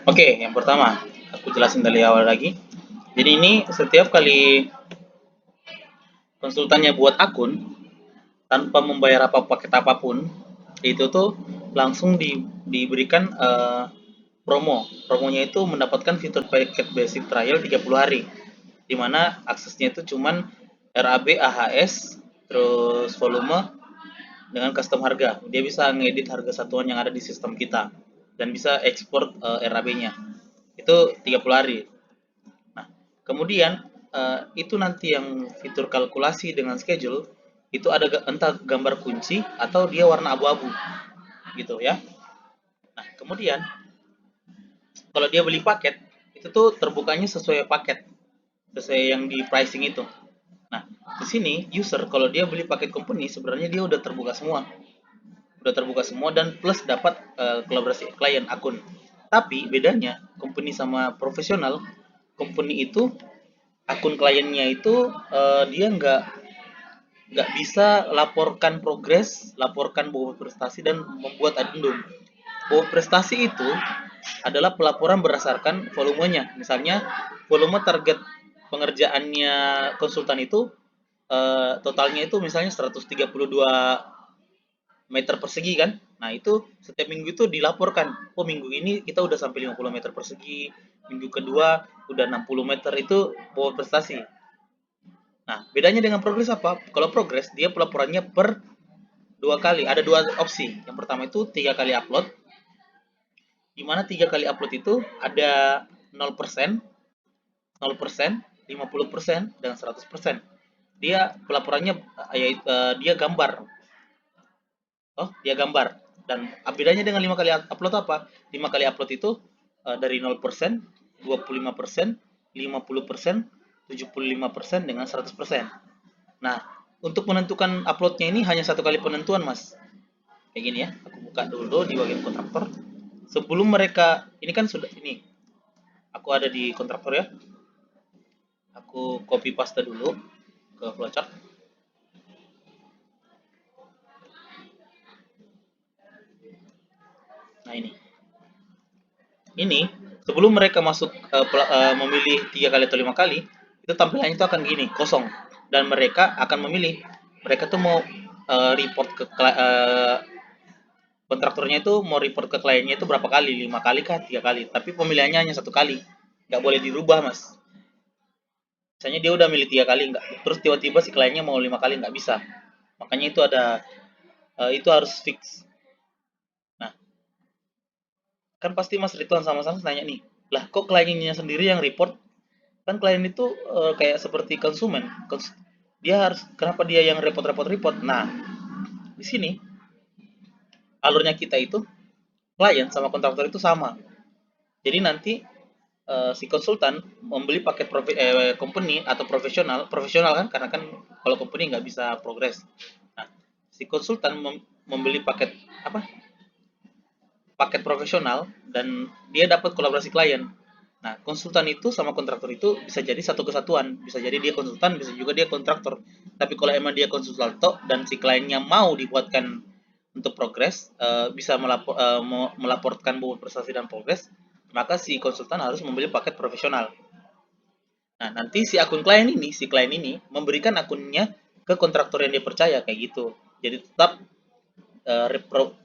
Oke, yang pertama, aku jelasin dari awal lagi. Jadi ini setiap kali konsultannya buat akun tanpa membayar paket apapun, itu tuh langsung diberikan promo. Promonya itu mendapatkan fitur paket basic trial 30 hari. Di mana aksesnya itu cuman RAB, AHS, terus volume dengan custom harga. Dia bisa ngedit harga satuan yang ada di sistem kita dan bisa ekspor RAB-nya. Itu 30 hari. Nah, kemudian itu nanti yang fitur kalkulasi dengan schedule itu ada entah gambar kunci atau dia warna abu-abu gitu ya. Nah, kemudian kalau dia beli paket itu tuh terbukanya sesuai paket, sesuai yang di pricing itu. Nah, di sini user kalau dia beli paket company sebenarnya dia udah terbuka semua. Udah terbuka semua dan plus dapat kolaborasi klien akun. Tapi bedanya company sama profesional, company itu akun kliennya itu dia nggak bisa laporkan progres, laporkan bobot prestasi dan membuat adendum. Bobot prestasi itu adalah pelaporan berdasarkan volumenya. Misalnya volume target pengerjaannya konsultan itu totalnya itu misalnya 132 meter persegi kan. Nah, itu setiap minggu itu dilaporkan. Oh, minggu ini kita udah sampai 50 meter persegi. Minggu kedua udah 60 meter itu bobot prestasi. Nah, bedanya dengan progres apa? Kalau progres dia pelaporannya per dua kali. Ada dua opsi. Yang pertama itu 3 kali upload. Di mana 3 kali upload itu ada 0%, 0%, 50%, dan 100%. Dia pelaporannya dia gambar. Oh, dia gambar. Dan bedanya dengan 5 kali upload apa? 5 kali upload itu dari 0%, 25%, 50%, 75% dengan 100%. Nah, untuk menentukan uploadnya ini hanya 1 kali penentuan, Mas. Kayak gini ya, aku buka dulu di bagian kontraktor. Sebelum mereka, ini kan sudah, ini, aku ada di kontraktor ya. Aku copy paste dulu ke flowchart. Nah, ini sebelum mereka masuk memilih 3 kali atau 5 kali, itu tampilannya itu akan gini, kosong. Dan mereka akan memilih, mereka tuh mau report ke kontraktornya itu mau report ke kliennya itu berapa kali, 5 kali kah, 3 kali. Tapi pemilihannya hanya 1 kali, nggak boleh dirubah, Mas. Misalnya dia udah milih 3 kali, nggak, terus tiba-tiba si kliennya mau 5 kali, nggak bisa. Makanya itu ada, itu harus fix. Nah, kan pasti Mas Ridwan sama-sama nanya nih, lah kok kliennya sendiri yang report? Kan klien itu kayak seperti konsumen. Dia harus, kenapa dia yang report-report-report? Nah, di sini alurnya kita itu klien sama kontraktor itu sama. Jadi nanti si konsultan membeli paket company atau profesional, profesional kan, karena kan kalau company nggak bisa progres. Nah, si konsultan membeli paket apa? Paket profesional dan dia dapat kolaborasi klien. Nah, konsultan itu sama kontraktor itu bisa jadi satu kesatuan. Bisa jadi dia konsultan, bisa juga dia kontraktor. Tapi kalau emang dia konsultan dan si kliennya mau dibuatkan untuk progres, bisa melaporkan bobot prestasi dan progres, maka si konsultan harus membeli paket profesional. Nah, nanti si akun klien ini, si klien ini memberikan akunnya ke kontraktor yang dia percaya kayak gitu. Jadi tetap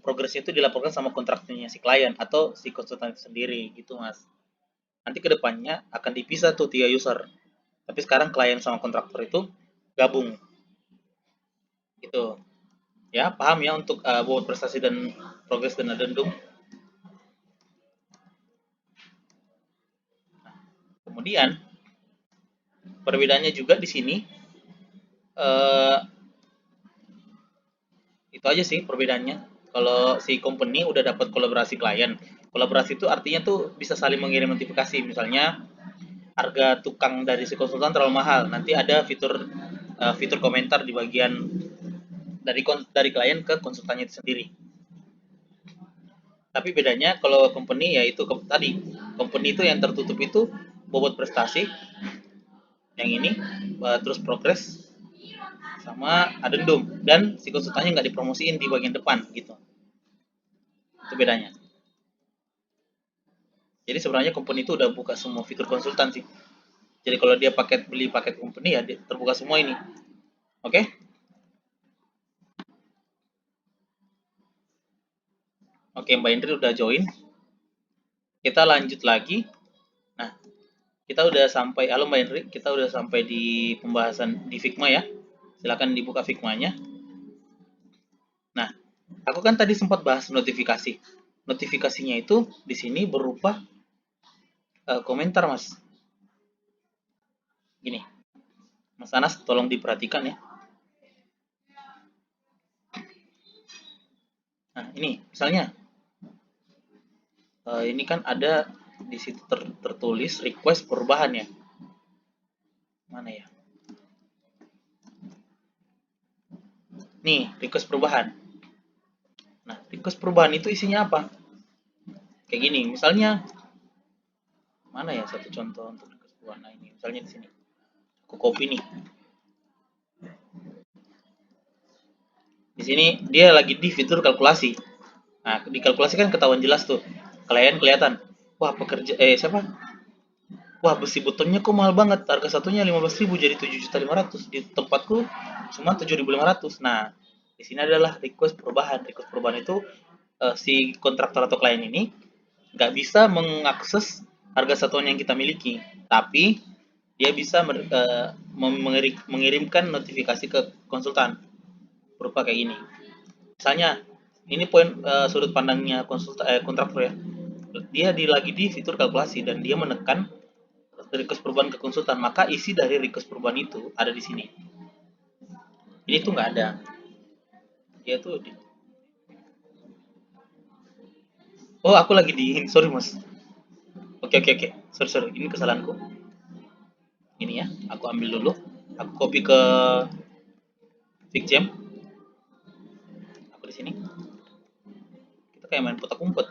progresnya itu dilaporkan sama kontraktornya si klien atau si konsultan itu sendiri gitu, Mas. Nanti kedepannya akan dipisah tuh 3 user. Tapi sekarang klien sama kontraktor itu gabung gitu. Ya, paham ya untuk bobot prestasi dan progres dan adendum. Kemudian perbedaannya juga di sini eh, itu aja sih perbedaannya. Kalau si company udah dapat kolaborasi klien, kolaborasi itu artinya tuh bisa saling mengirim notifikasi. Misalnya harga tukang dari si konsultan terlalu mahal, nanti ada fitur komentar di bagian dari klien ke konsultannya itu sendiri. Tapi bedanya kalau company ya itu tadi, company itu yang tertutup itu bobot prestasi, yang ini terus progres sama adendum, dan si konsultannya nggak dipromosiin di bagian depan gitu. Itu bedanya. Jadi sebenarnya company itu udah buka semua fitur konsultan sih. Jadi kalau dia beli paket company ya terbuka semua ini. Oke? Oke, Mbak Indri udah join. Kita lanjut lagi. Nah, kita udah sampai, halo Mbak Indri, kita udah sampai di pembahasan di Figma ya. Silakan dibuka Figma-nya. Nah, aku kan tadi sempat bahas notifikasi. Notifikasinya itu di sini berupa komentar, Mas. Gini, Mas Anas, tolong diperhatikan ya. Nah, ini misalnya ini kan ada di situ tertulis request perubahan ya. Mana ya? Nih, request perubahan. Nah, request perubahan itu isinya apa? Kayak gini, misalnya mana ya satu contoh untuk request perubahan. Nah, ini misalnya di sini. Aku copy nih. Di sini dia lagi di fitur kalkulasi. Nah, di kalkulasi kan ketahuan jelas tuh. Klien kelihatan. Wah, siapa? Wah, besi betonnya kok mahal banget. Harga satunya 15.000 jadi 7.500.000. Di tempatku cuma 7.500. Nah, di sini adalah request perubahan. Request perubahan itu si kontraktor atau klien ini nggak bisa mengakses harga satuan yang kita miliki, tapi dia bisa mengirimkan notifikasi ke konsultan berupa kayak ini. Misalnya, ini poin sudut pandangnya kontraktor ya. Dia lagi di fitur kalkulasi dan dia menekan request perubahan ke konsultan, maka isi dari request perubahan itu ada di sini. Ini tuh nggak ada. Dia tuh oh, aku lagi di sorry mas. Oke oke oke. Sorry, ini kesalahanku. Ini ya, aku ambil dulu. Aku copy ke Figjam. Aku di sini. Kita kayak main putak umpet.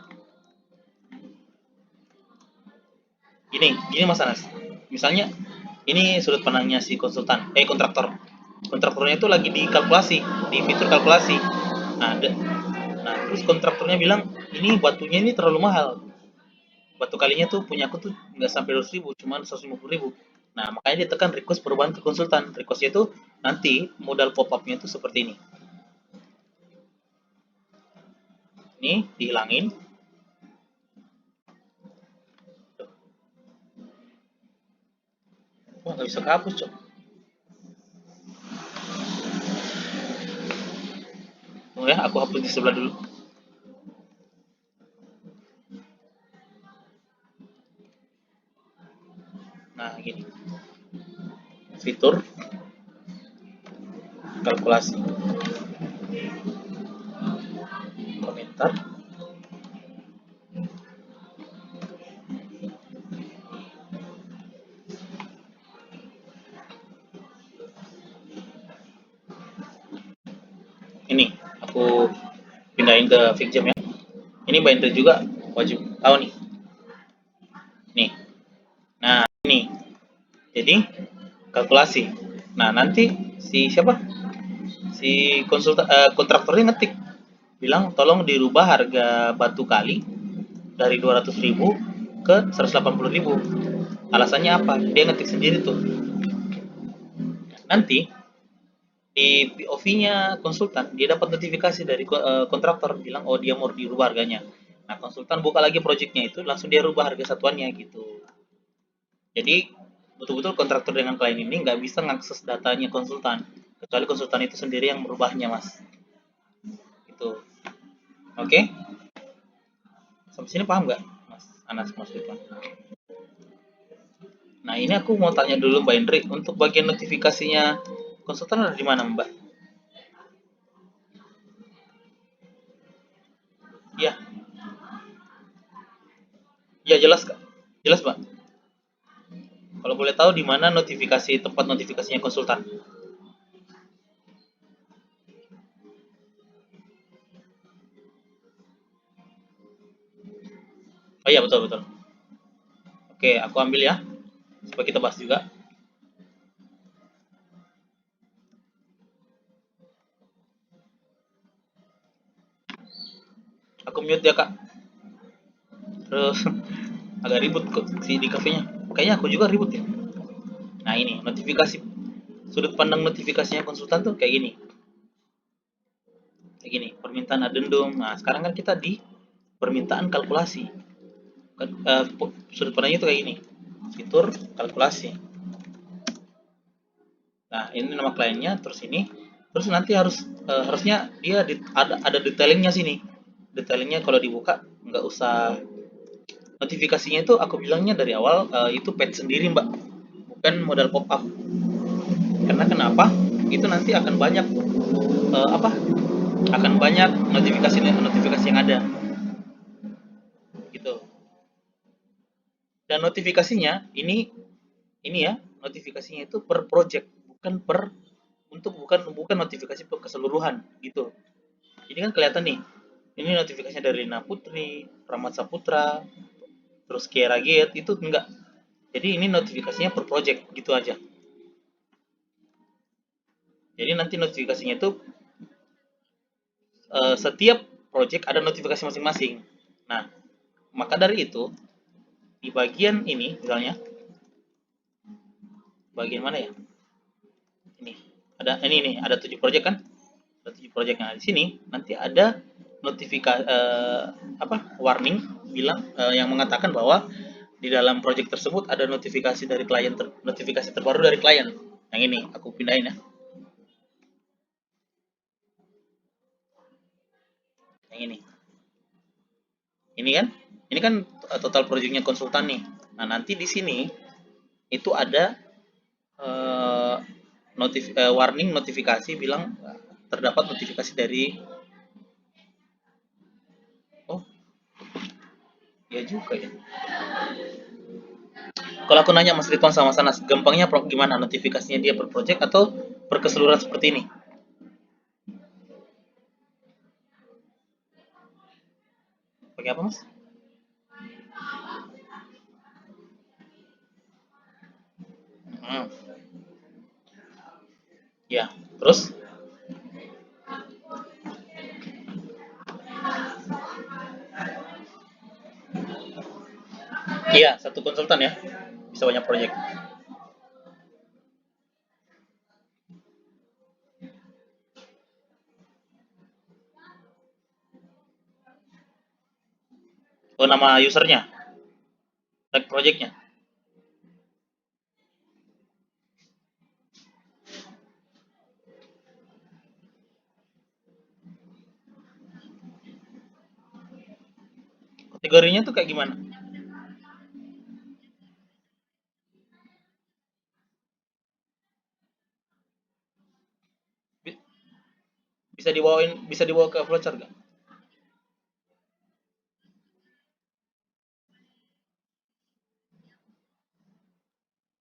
Gini Mas Anas. Misalnya ini sudut pandangnya si kontraktor. Kontraktornya itu lagi di kalkulasi, di fitur kalkulasi. Nah, nah terus kontraktornya bilang ini batunya ini terlalu mahal. Batu kalinya tuh punya aku tuh nggak sampai 200.000, cuma 150.000. Nah, makanya dia tekan request perubahan ke konsultan. Requestnya itu nanti modal pop up-nya tuh seperti ini. Ini dihilangin. Wah, nggak bisa kehapus, cok. Oh ya, aku hapus di sebelah dulu. Nah, gini. Fitur kalkulasi komentar. Ini aku pindahin ke Figjam ya. Ini binder juga wajib tahu nih. Nih. Nah, ini. Jadi kalkulasi. Nah, nanti si siapa? Si kontraktornya ngetik bilang tolong dirubah harga batu kali dari 200.000 ke 180.000. Alasannya apa? Dia ngetik sendiri tuh. Nanti di POV-nya konsultan dia dapat notifikasi dari kontraktor bilang oh dia mau dirubah harganya. Nah konsultan buka lagi projectnya itu langsung dia rubah harga satuannya gitu. Jadi betul-betul kontraktor dengan klien ini nggak bisa mengakses datanya konsultan kecuali konsultan itu sendiri yang merubahnya mas. Itu oke? Okay? Sampai sini paham nggak mas Anas mas Ridwan? Nah ini aku mau tanya dulu Mbak Indri untuk bagian notifikasinya konsultan ada di mana Mbak? Iya, iya jelas kak. Jelas Mbak. Kalau boleh tahu di mana tempat notifikasinya konsultan? Oh iya betul betul. Oke, aku ambil ya supaya kita bahas juga. Aku mute ya kak. Terus agak ribut kok si di kafenya. Kayaknya aku juga ribut ya. Nah ini notifikasi, sudut pandang notifikasinya konsultan tuh kayak gini, permintaan adendum. Nah sekarang kan kita di permintaan kalkulasi. Sudut pandangnya itu kayak gini, fitur kalkulasi. Nah ini nama kliennya, terus ini, terus nanti harusnya dia ada detailingnya sini. Detailingnya kalau dibuka nggak usah, notifikasinya itu aku bilangnya dari awal itu page sendiri mbak, bukan modal pop up. Karena kenapa? Itu nanti akan banyak apa? Akan banyak notifikasi yang ada gitu. Dan notifikasinya ini ya, notifikasinya itu per project, bukan bukan notifikasi per keseluruhan gitu. Jadi kan kelihatan nih, ini notifikasinya dari Lina Putri, Rahmat Saputra, terus Kiera Gate, itu enggak. Jadi ini notifikasinya per project gitu aja. Jadi nanti notifikasinya itu setiap project ada notifikasi masing-masing. Nah, maka dari itu di bagian ini misalnya, bagian mana ya? Ini ada 7 project kan? Ada 7 project yang ada di sini. Nanti ada notifikasi warning bilang yang mengatakan bahwa di dalam project tersebut ada notifikasi dari klien notifikasi terbaru dari klien. Yang ini aku pindahin ya. Yang ini. Ini kan? Ini kan total projectnya konsultan nih. Nah, nanti di sini itu ada uh, warning notifikasi bilang terdapat notifikasi dari, oh ya juga ya. Kalau aku nanya Mas Ridwan sama Sanas, gampangnya gimana notifikasinya, dia per project atau per keseluruhan seperti ini? Pakai apa Mas? Hmm. Ya, terus? Iya, satu konsultan ya, bisa banyak project. Oh, nama usernya, tag projectnya. Kategorinya tuh kayak gimana? Bisa dibawa ke flowchart gak?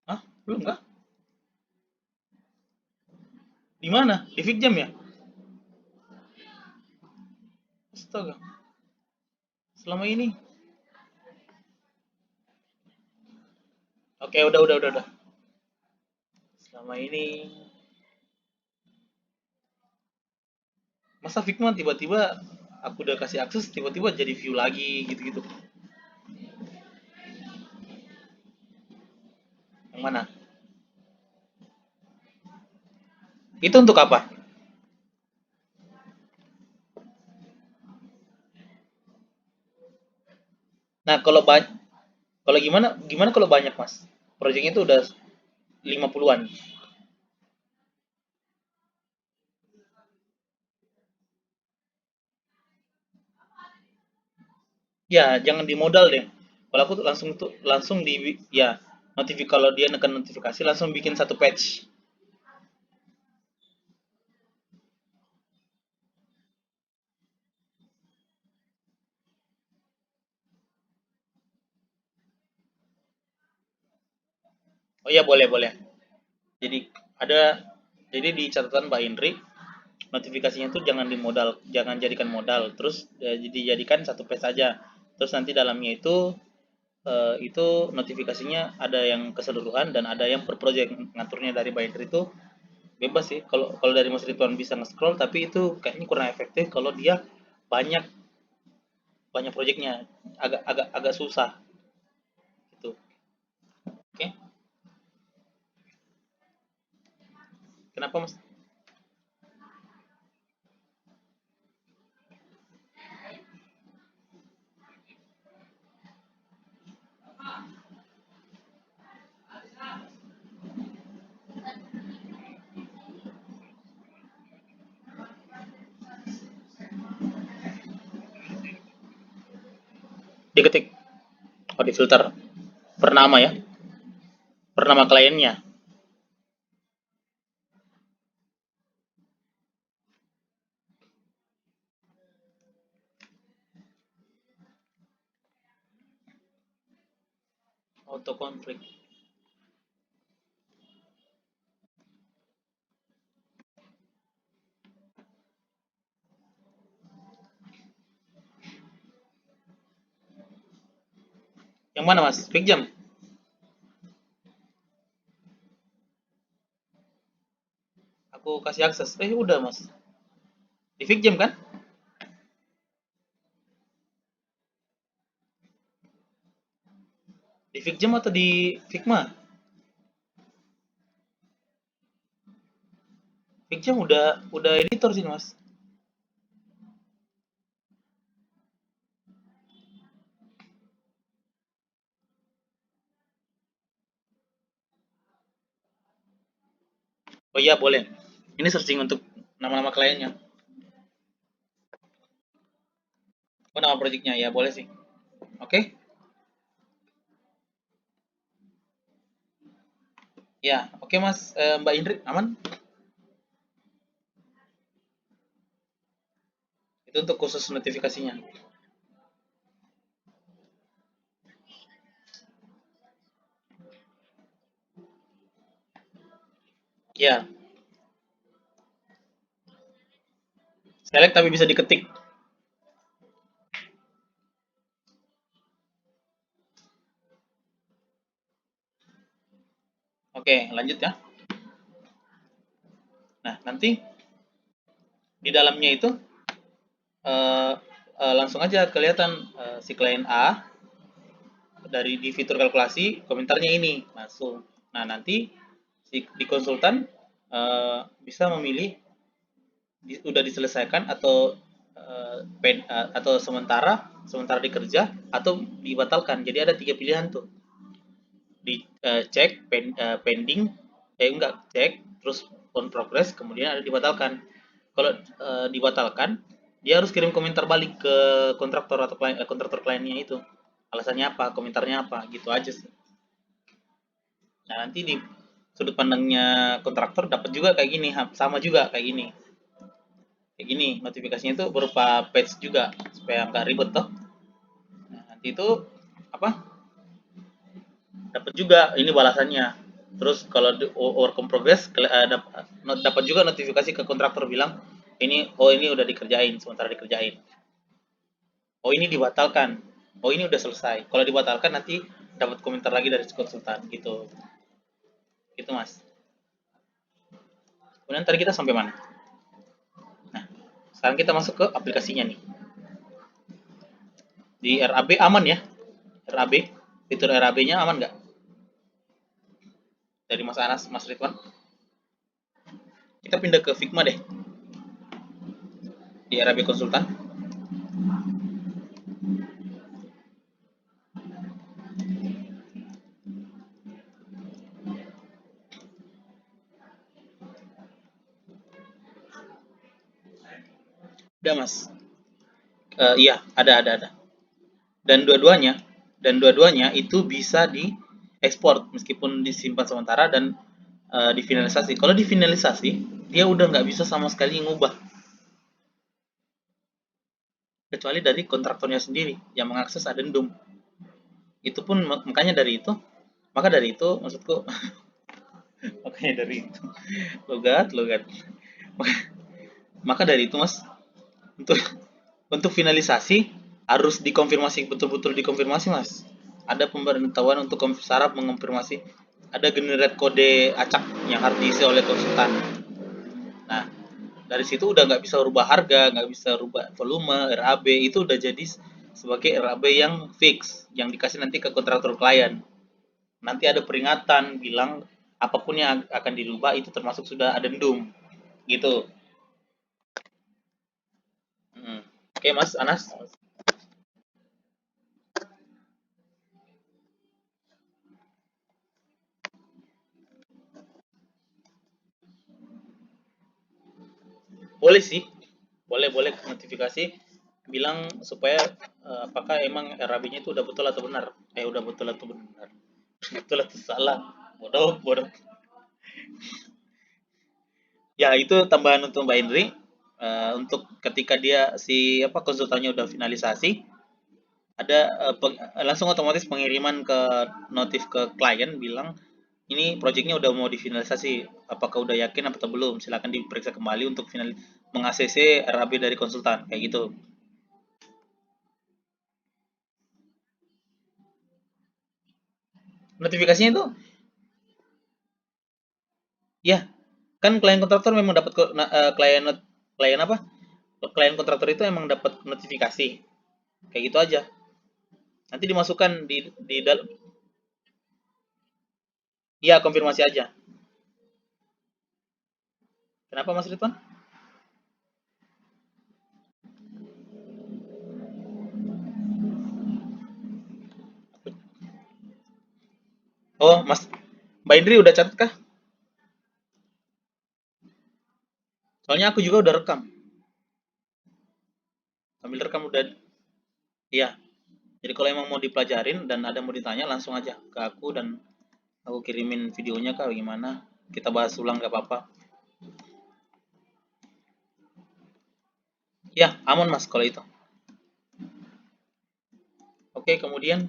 Hah? Belum kah? Di mana? Di Fitjam ya? Astaga. Selama ini. Oke, udah. Selama ini masa Figma tiba-tiba aku udah kasih akses tiba-tiba jadi view lagi gitu-gitu. Yang mana? Itu untuk apa? Nah, kalau gimana gimana kalau banyak, Mas? Proyeknya itu udah 50-an. Ya, jangan di modal deh. Kalau aku tuh langsung di ya, kalau dia neken notifikasi langsung bikin satu patch. Oh iya, boleh. Jadi ada jadi di catatan Mbak Indri, notifikasinya tuh jangan jadikan modal, terus dijadikan satu page saja. Terus nanti dalamnya itu notifikasinya ada yang keseluruhan dan ada yang per project. Ngaturnya dari Mbak Indri itu bebas sih. Kalau kalau dari Mas Ridwan bisa nge-scroll, tapi itu kayaknya kurang efektif kalau dia banyak banyak projectnya, agak agak agak susah. Kenapa Mas? Diketik, oh difilter per nama ya, per nama kliennya. Auto konflik. Yang mana Mas? Big Jam? Aku kasih akses. Udah Mas. Di Big Jam kan? Di Big Jam atau di Figma? Big Jam udah editor sih Mas. Oh iya boleh. Ini searching untuk nama-nama kliennya. Oh nama projectnya ya boleh sih. Oke? Ya, oke Mas. Mbak Indri aman? Itu untuk khusus notifikasinya. Ya, select tapi bisa diketik. Oke, lanjut ya. Nah, nanti di dalamnya itu eh, langsung aja kelihatan si klien A dari di fitur kalkulasi komentarnya ini langsung. Nah, nanti di konsultan bisa memilih udah diselesaikan atau atau sementara dikerja atau dibatalkan. Jadi ada 3 pilihan tuh. Di cek pending enggak cek terus on progress kemudian ada dibatalkan. Kalau dibatalkan dia harus kirim komentar balik ke kontraktor atau kontraktor kliennya itu. Alasannya apa, komentarnya apa, gitu aja sih. Nah, nanti di sudut pandangnya kontraktor dapat juga kayak gini, sama juga kayak gini. Kayak gini, notifikasinya itu berupa patch juga supaya nggak ribet toh. Nah, nanti itu apa? Dapat juga ini balasannya. Terus kalau work in progress dapat juga notifikasi ke kontraktor bilang ini udah dikerjain, sementara dikerjain. Oh ini dibatalkan. Oh ini udah selesai. Kalau dibatalkan nanti dapat komentar lagi dari konsultan gitu. Gitu Mas. Kemudian tadi kita sampai mana? Nah, sekarang kita masuk ke aplikasinya nih. Di RAB aman ya? RAB, fitur RAB-nya aman nggak? Dari Mas Anas, Mas Ridwan. Kita pindah ke Figma deh. Di RAB konsultan. Udah Mas. Iya, ada. Dan dua-duanya itu bisa diekspor meskipun disimpan sementara dan difinalisasi. Kalau difinalisasi, dia udah nggak bisa sama sekali ngubah kecuali dari kontraktornya sendiri yang mengakses addendum. Itu pun maka dari itu maksudku makanya dari itu logat. Maka dari itu Mas, untuk finalisasi harus dikonfirmasi betul-betul dikonfirmasi Mas. Ada pemberitahuan untuk syarat mengonfirmasi. Ada generate kode acak yang harus diisi oleh konsultan. Nah, dari situ udah nggak bisa rubah harga, nggak bisa rubah volume, RAB itu udah jadi sebagai RAB yang fix, yang dikasih nanti ke kontraktor klien. Nanti ada peringatan bilang apapun yang akan dirubah itu termasuk sudah adendum gitu. Oke, Mas Anas. Boleh sih, boleh boleh notifikasi bilang supaya apakah emang RAB-nya itu udah betul atau benar. Udah betul atau benar. Betul atau salah. Bodoh, bodoh. Ya, itu tambahan untuk Mbak Indri. Untuk ketika dia si apa konsultannya udah finalisasi, ada langsung otomatis pengiriman ke notif ke klien bilang ini proyeknya udah mau difinalisasi, apakah udah yakin atau belum, silakan diperiksa kembali untuk final meng-ACC RAB dari konsultan kayak gitu. Notifikasinya itu ya kan klien kontraktor memang dapat klien apa, klien kontraktor itu emang dapat notifikasi kayak gitu aja, nanti dimasukkan di dalam. Iya, konfirmasi aja. Kenapa Mas Ridwan? Oh Mas, Mbak Indri udah catat kah? Soalnya aku juga udah rekam, sambil rekam udah. Iya, jadi kalau emang mau dipelajarin dan ada mau ditanya langsung aja ke aku dan aku kirimin videonya kah gimana, kita bahas ulang gak apa-apa. Ya aman Mas kalau itu. Oke, kemudian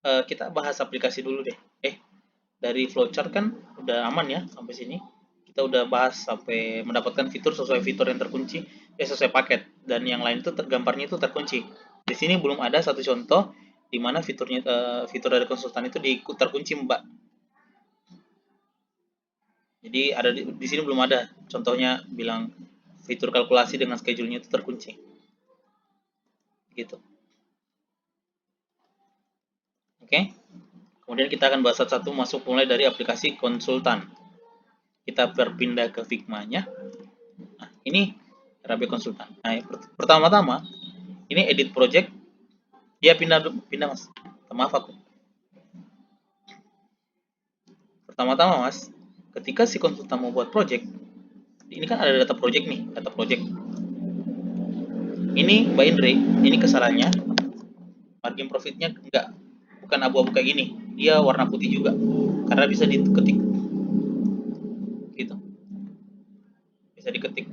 kita bahas aplikasi dulu deh. Dari flowchart kan udah aman ya sampai sini. Kita udah bahas sampai mendapatkan fitur sesuai fitur yang terkunci, sesuai paket, dan yang lain itu gambarnya itu terkunci. Di sini belum ada satu contoh di mana fiturnya fitur dari konsultan itu terkunci Mbak. Jadi ada di sini belum ada contohnya bilang fitur kalkulasi dengan schedule-nya itu terkunci. Gitu. Oke. Kemudian kita akan bahas satu-satu masuk mulai dari aplikasi konsultan. Kita berpindah ke Figma-nya. Nah, ini RAB konsultan. Nah, pertama-tama ini edit project. Ya pindah pindah Mas. Maaf aku. Pertama-tama Mas, ketika si konsultan mau buat project, ini kan ada data project nih, data project. Ini Mbak Indri, ini kesalahannya margin profitnya enggak, bukan abu-abu kayak gini, dia warna putih juga karena bisa diketik gitu, bisa diketik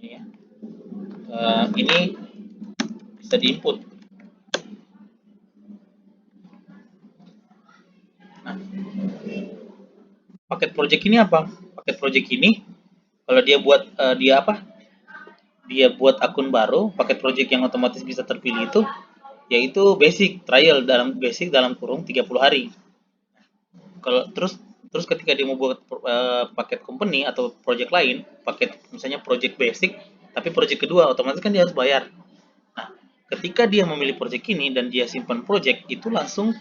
ini ya. Ini bisa diinput. Nah, paket project ini apa? Paket project ini kalau dia buat dia apa? Dia buat akun baru, paket project yang otomatis bisa terpilih itu yaitu basic trial, dalam kurung 30 hari. Kalau terus ketika dia mau buat paket company atau project lain, paket misalnya project basic, tapi project kedua otomatis kan dia harus bayar. Nah, ketika dia memilih project ini dan dia simpan project itu langsung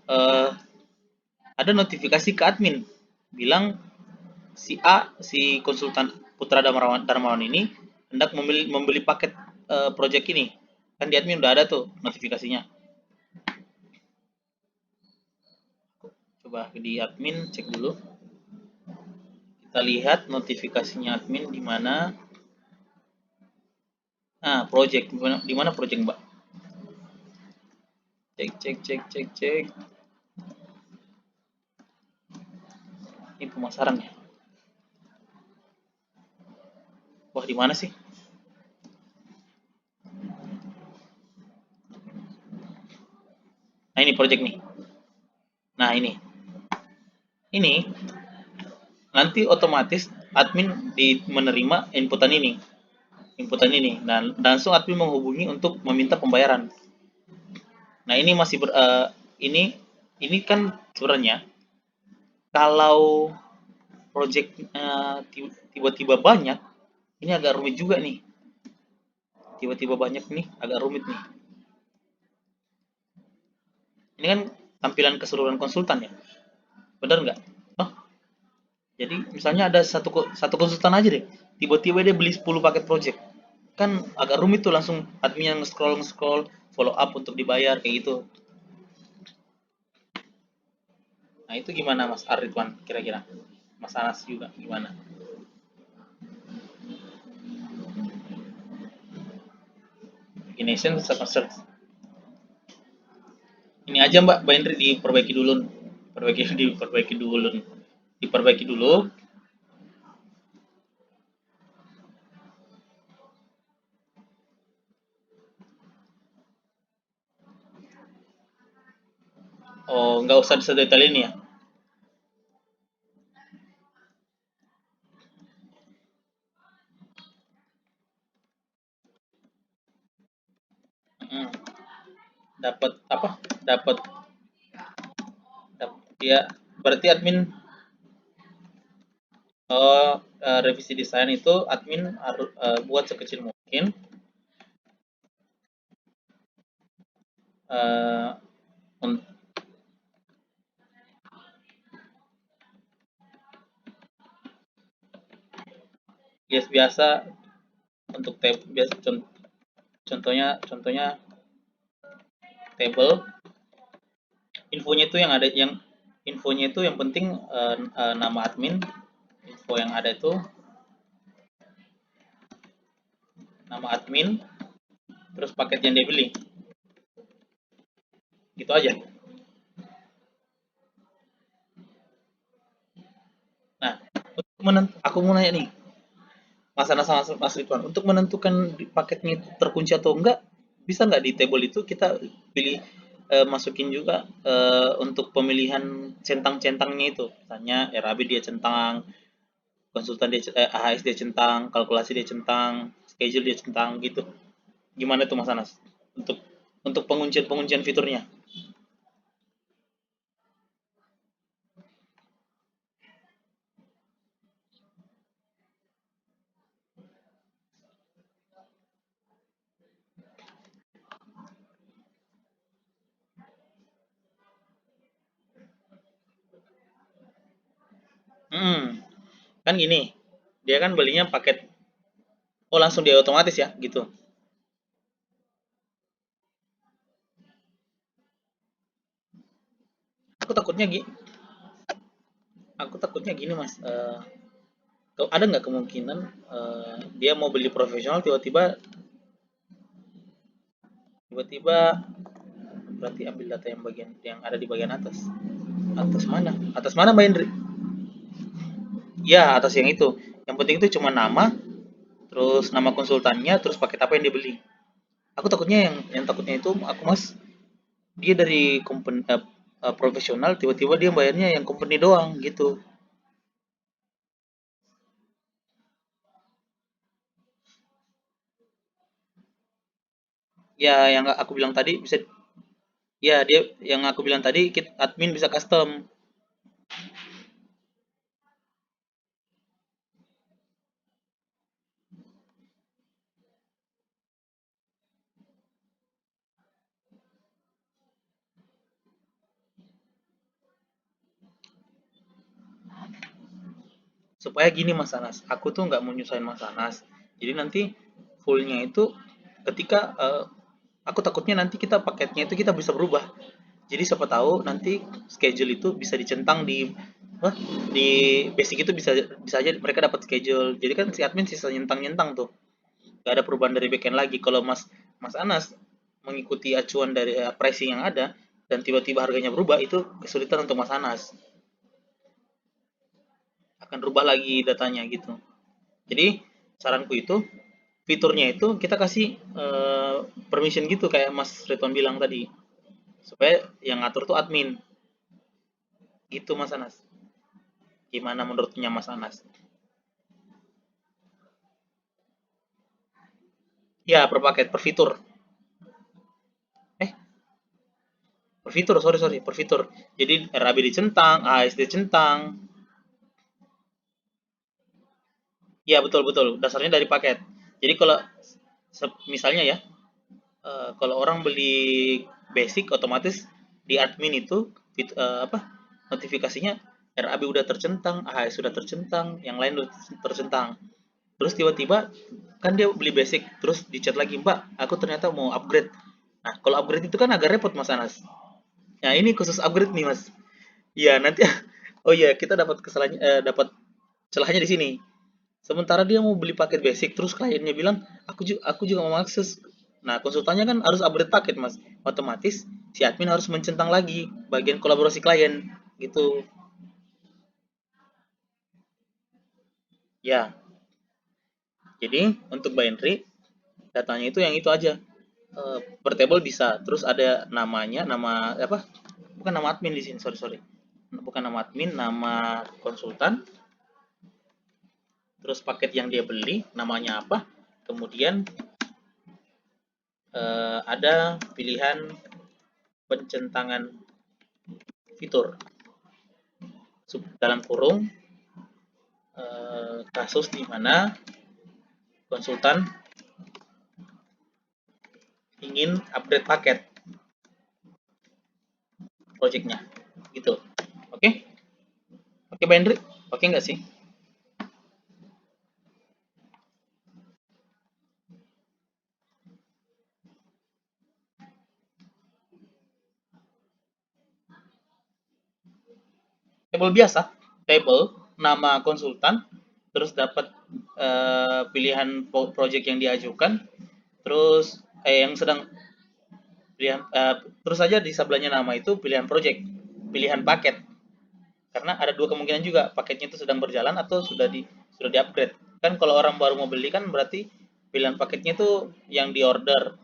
uh, ada notifikasi ke admin bilang si A, si konsultan Putra Darmawan ini hendak membeli paket project ini. Kan di admin udah ada tuh notifikasinya. Coba di admin cek dulu. Kita lihat notifikasinya admin di mana. Nah, project di mana project, Mbak? Cek cek cek cek cek. Ini pemasaran ya. Wah, di mana sih? Nah, ini project nih. Nah, ini. Ini nanti otomatis admin menerima inputan ini. Inputan ini. Dan langsung admin menghubungi untuk meminta pembayaran. Nah, ini masih ini kan sebenarnya kalau project tiba-tiba banyak, ini agak rumit juga nih. Tiba-tiba banyak nih, agak rumit nih. Ini kan tampilan keseluruhan konsultan ya. Benar nggak? Oh, jadi misalnya ada satu konsultan aja deh, tiba-tiba dia beli 10 paket project. Kan agak rumit tuh, langsung admin yang scroll follow up untuk dibayar kayak gitu. Nah, itu gimana Mas Aritwan kira-kira? Mas Anas juga gimana? Imagination sama search. Ini aja Mbak Indri diperbaiki dulu. Diperbaiki dulu. Diperbaiki dulu. Oh, nggak usah sedetail ini ya. Mm. Dapat apa? Dapat ya, berarti admin revisi desain itu admin harus buat sekecil mungkin. eh, yes, biasa untuk tab biasa contohnya table infonya itu yang ada yang infonya itu yang penting nama admin, info yang ada itu nama admin, terus paket yang dia beli, gitu aja. Nah, aku mau nanya nih, Mas Anas sama Mas Ridwan, untuk menentukan paketnya itu terkunci atau enggak, bisa nggak di table itu kita pilih masukin juga untuk pemilihan centang-centangnya itu, misalnya RAB dia centang, konsultan dia AHS dia centang, kalkulasi dia centang, schedule dia centang gitu. Gimana tuh Mas Anas? Untuk penguncian fiturnya. Hmm, kan gini, dia kan belinya paket, oh langsung dia otomatis ya gitu. Aku takutnya gini Mas, ada nggak kemungkinan dia mau beli profesional tiba-tiba tiba-tiba berarti ambil data yang bagian yang ada di bagian atas. Atas mana? Atas mana Mbak Indri? Ya, atas yang itu. Yang penting itu cuma nama, terus nama konsultannya, terus paket apa yang dia beli. Aku takutnya yang takutnya itu aku Mas, dia dari company profesional tiba-tiba dia bayarnya yang company doang gitu. Ya, yang aku bilang tadi bisa, ya dia yang aku bilang tadi admin bisa custom supaya gini Mas Anas, aku tuh nggak mau nyusahin Mas Anas. Jadi nanti fullnya itu ketika aku takutnya nanti kita paketnya itu kita bisa berubah. Jadi siapa tahu nanti schedule itu bisa dicentang di wah, di basic itu bisa bisa aja mereka dapat schedule. Jadi kan si admin sisa nyentang-nyentang tuh. Gak ada perubahan dari backend lagi. Kalau Mas Anas mengikuti acuan dari pricing yang ada dan tiba-tiba harganya berubah, itu kesulitan untuk Mas Anas. Akan rubah lagi datanya gitu. Jadi saranku itu fiturnya itu kita kasih permission gitu kayak Mas Ridwan bilang tadi, supaya yang ngatur tuh admin. Gitu Mas Anas. Gimana menurutnya Mas Anas? Ya, per paket, per fitur. Eh, per fitur, sorry sorry, per fitur. Jadi RAB dicentang, ASD centang. Ya betul betul. Dasarnya dari paket. Jadi kalau misalnya ya, kalau orang beli basic otomatis di admin itu notifikasinya RAB udah tercentang, AHS sudah tercentang, yang lain udah tercentang. Terus tiba-tiba kan dia beli basic, terus di chat lagi, Mbak, aku ternyata mau upgrade. Nah, kalau upgrade itu kan agak repot Mas Anas. Nah, ini khusus upgrade nih Mas. Iya, nanti oh iya, kita dapat kesalahannya dapat celahnya di sini. Sementara dia mau beli paket basic, terus kliennya bilang, aku juga mau akses. Nah, konsultannya kan harus upgrade paket, Mas. Otomatis si admin harus mencentang lagi bagian kolaborasi klien gitu. Ya, jadi untuk binary datanya itu yang itu aja. Per table bisa, terus ada namanya, nama apa? Bukan nama admin di sini, sorry sorry. Bukan nama admin, nama konsultan, terus paket yang dia beli, namanya apa, kemudian ada pilihan pencentangan fitur dalam kurung kasus di mana konsultan ingin upgrade paket projectnya gitu. Oke, oke Pak Hendrik, oke nggak sih? Table biasa, table nama konsultan, terus dapat pilihan project yang diajukan, terus yang sedang pilihan terus saja di sebelahnya nama itu pilihan project, pilihan paket. Karena ada dua kemungkinan juga, paketnya itu sedang berjalan atau sudah di upgrade. Kan kalau orang baru mau beli kan berarti pilihan paketnya itu yang di order.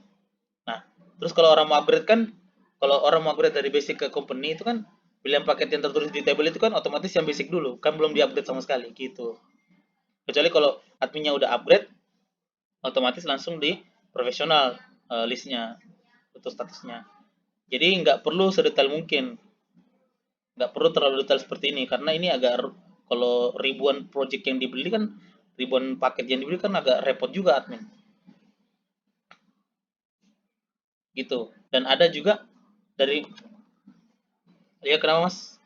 Nah, terus kalau orang mau upgrade kan, kalau orang mau upgrade dari basic ke company itu kan pilihan paket yang tertulis di table itu kan otomatis yang basic dulu, kan belum di-upgrade sama sekali gitu. Kecuali kalau adminnya udah upgrade, otomatis langsung di profesional listnya untuk statusnya. Jadi nggak perlu sedetail mungkin, nggak perlu terlalu detail seperti ini karena ini agak kalau ribuan project yang dibeli kan, ribuan paket yang dibeli kan agak repot juga admin gitu. Dan ada juga dari, ya kenapa Mas?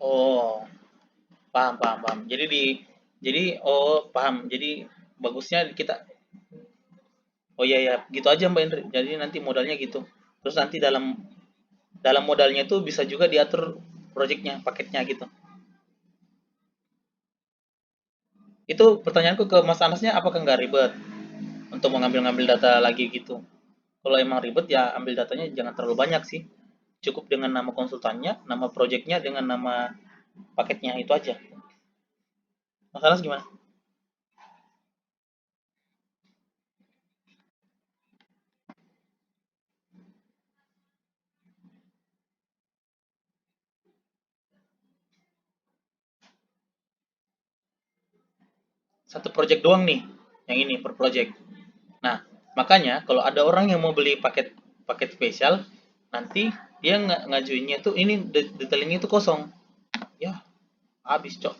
Oh, paham paham paham. Oh paham. Jadi bagusnya kita, oh iya ya, gitu aja Mbak Indri. Jadi nanti modalnya gitu. Terus nanti dalam dalam modalnya itu bisa juga diatur projectnya, paketnya gitu. Itu pertanyaanku ke Mas Anasnya, apakah nggak ribet untuk mengambil-ngambil data lagi gitu? Kalau emang ribet ya ambil datanya jangan terlalu banyak sih. Cukup dengan nama konsultannya, nama projectnya dengan nama paketnya itu aja. Mas Anas gimana? Satu project doang nih, yang ini per project. Nah, makanya kalau ada orang yang mau beli paket paket spesial, nanti dia ngajuinnya tuh ini detailingnya itu kosong. Ya, habis, Cok.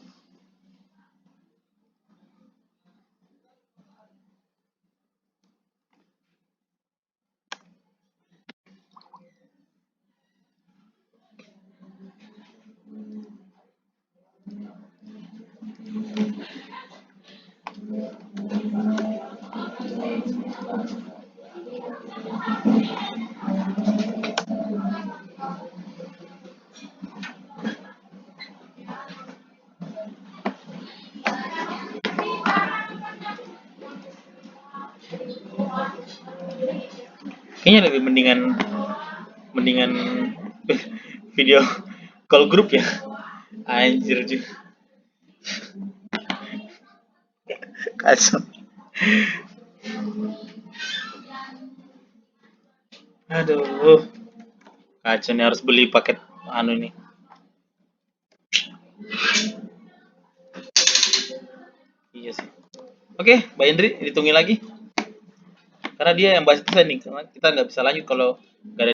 Kayaknya lebih mendingan mendingan video call grup ya. Anjir juga. Kacau. Aduh, kacau nih harus beli paket anu nih. Iya sih. Oke, Mbak Indri, ditunggu lagi. Karena dia yang bahas itu nih, kita nggak bisa lanjut kalau nggak ada